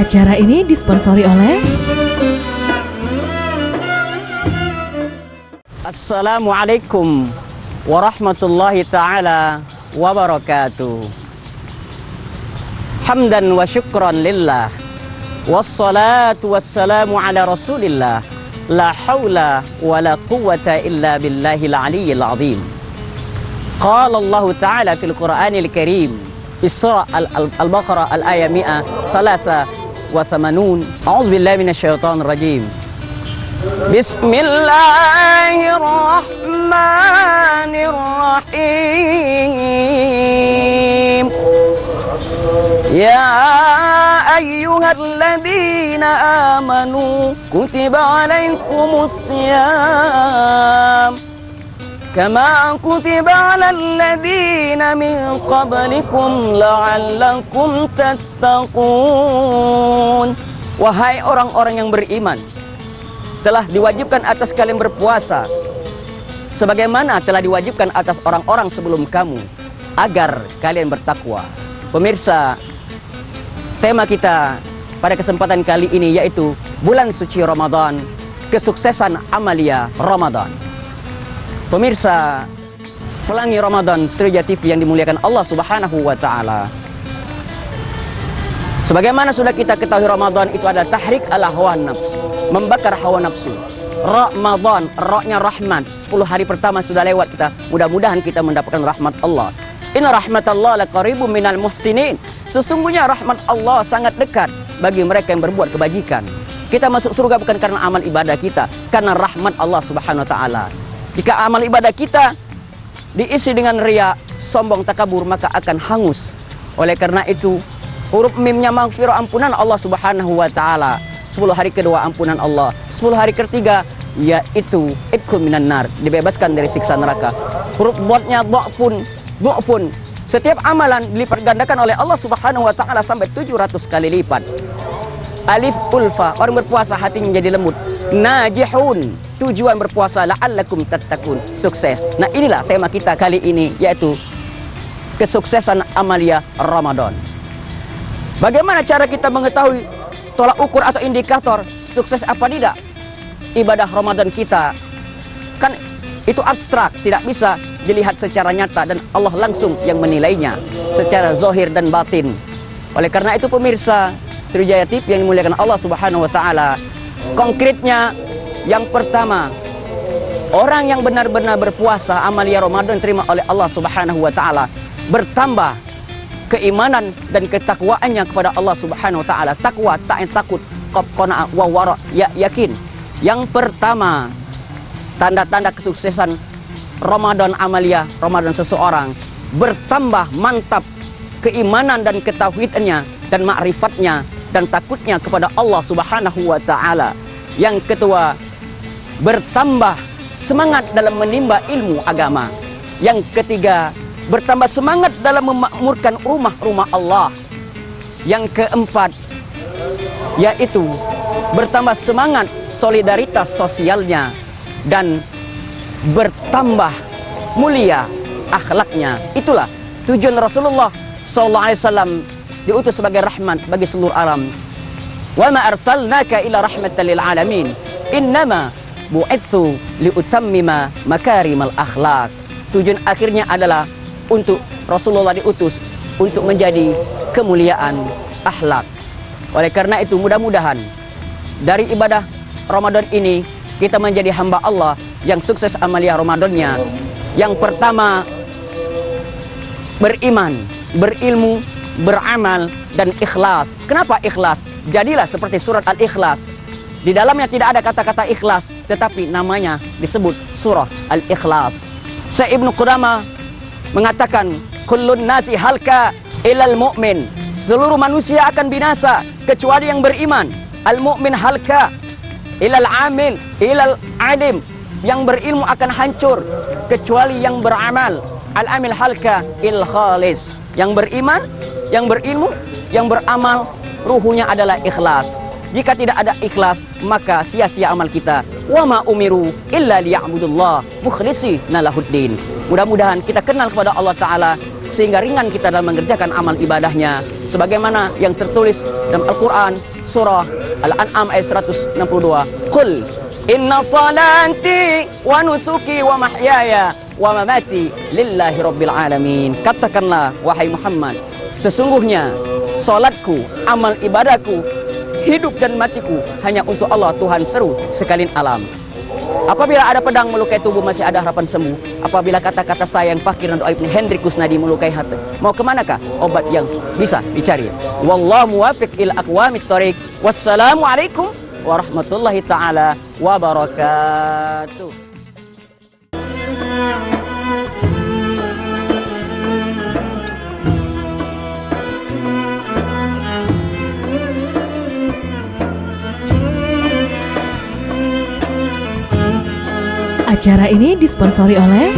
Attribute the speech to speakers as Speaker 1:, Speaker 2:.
Speaker 1: Acara ini disponsori oleh
Speaker 2: Assalamualaikum warahmatullahi ta'ala wabarakatuh. Hamdan wa syukran lillah, wassalatu wassalamu ala rasulillah, la hawla wa la quwwata illa billahil aliyyil azim. Qala Allah ta'ala fil Qur'anil Karim fi surah Al-Baqarah al-ayah 183. A'udzu billahi minasyaitonir rajim. Bismillahirrahmanirrahim. Ya ayyuhalladzina amanu kutiba alaikumus syiyam kama kutiba alal ladzina min qablikum la'allakum tattaqun. Wahai orang-orang yang beriman, telah diwajibkan atas kalian berpuasa sebagaimana telah diwajibkan atas orang-orang sebelum kamu agar kalian bertakwa. Pemirsa, tema kita pada kesempatan kali ini yaitu bulan suci Ramadan, kesuksesan amalia Ramadan. Pemirsa, pelangi Ramadan Sriwijaya TV yang dimuliakan Allah Subhanahu wa taala. Sebagaimana sudah kita ketahui, Ramadan itu adalah tahrik ala hawa nafsu, membakar hawa nafsu. Ramadan, ra-nya rahmat. 10 hari pertama sudah lewat kita. Mudah-mudahan kita mendapatkan rahmat Allah. Inna rahmatallah laqaribum minal muhsinin. Sesungguhnya rahmat Allah sangat dekat bagi mereka yang berbuat kebajikan. Kita masuk surga bukan karena amal ibadah kita, karena rahmat Allah Subhanahu wa taala. Jika amal ibadah kita diisi dengan riya, sombong, takabur, maka akan hangus. Oleh karena itu, huruf mimnya maghfirah, ampunan Allah Subhanahu wa taala. 10 hari kedua ampunan Allah. 10 hari ketiga yaitu ibku minan nar, dibebaskan dari siksa neraka. Huruf dhatnya dha'fun. Setiap amalan dilipat gandakan oleh Allah Subhanahu wa taala sampai 700 kali lipat. Alif ulfa, orang berpuasa hatinya menjadi lembut. Najihun, tujuan berpuasa la'allakum tattaqun, sukses. Nah, inilah tema kita kali ini, yaitu kesuksesan amalia Ramadan. Bagaimana cara kita mengetahui tolak ukur atau indikator sukses apa tidak ibadah Ramadan kita? Kan itu abstrak, tidak bisa dilihat secara nyata, dan Allah langsung yang menilainya secara zahir dan batin. Oleh karena itu, pemirsa Sriwijaya TV yang dimuliakan Allah Subhanahu wa taala, konkretnya yang pertama, orang yang benar-benar berpuasa amalia Ramadan terima oleh Allah Subhanahu wa taala, bertambah keimanan dan ketakwaannya kepada Allah Subhanahu wa taala. Takwa, takut, qanaah wa wara, yakin. Yang pertama, tanda-tanda kesuksesan Ramadan amalia Ramadan seseorang, bertambah mantap keimanan dan ketauhidannya dan ma'rifatnya dan takutnya kepada Allah Subhanahu wa taala. Yang kedua, bertambah semangat dalam menimba ilmu agama. Yang ketiga, bertambah semangat dalam memakmurkan rumah-rumah Allah. Yang keempat, yaitu bertambah semangat solidaritas sosialnya dan bertambah mulia akhlaknya. Itulah tujuan Rasulullah SAW diutus sebagai rahmat bagi seluruh alam. Wa ma arsalnaka ila rahmatan lil alamin. Innama bu'itsu liutammima makarimal akhlak. Tujuan akhirnya adalah untuk Rasulullah diutus untuk menjadi kemuliaan akhlak. Oleh karena itu, mudah-mudahan dari ibadah Ramadan ini kita menjadi hamba Allah yang sukses amalia Ramadannya. Yang pertama, beriman, berilmu, beramal, dan ikhlas. Kenapa ikhlas? Jadilah seperti surat Al-Ikhlas. Di dalamnya tidak ada kata-kata ikhlas, tetapi namanya disebut surah Al-Ikhlas. Syekh Ibnu Qudamah mengatakan, kullun nasi halka ilal mu'min. Seluruh manusia akan binasa kecuali yang beriman. Al-mu'min halka ilal amil ilal alim. Yang berilmu akan hancur kecuali yang beramal. Al-amil halka il khalis. Yang beriman, yang berilmu, yang beramal, ruhunya adalah ikhlas. Jika tidak ada ikhlas, maka sia-sia amal kita. Wa ma umiru illa liya'budullah mukhlishina lahuddin. Mudah-mudahan kita kenal kepada Allah Ta'ala sehingga ringan kita dalam mengerjakan amal ibadahnya, sebagaimana yang tertulis dalam Al-Quran surah Al-An'am ayat 162. Qul inna salati wa nusuki wa mahyaya wa mamati lillahi rabbil alamin. Katakanlah wahai Muhammad, sesungguhnya salatku, amal ibadahku, hidup dan matiku hanya untuk Allah Tuhan seru sekalian alam. Apabila ada pedang melukai tubuh masih ada harapan sembuh. Apabila kata-kata saya yang fakir dan doa Ibnu Hendrik Kusnadi melukai hati, mau kemanakah obat yang bisa dicari? Wallahu muwafiq ila aqwamit thoriq. Wassalamualaikum warahmatullahi taala wabarakatuh.
Speaker 1: Acara ini disponsori oleh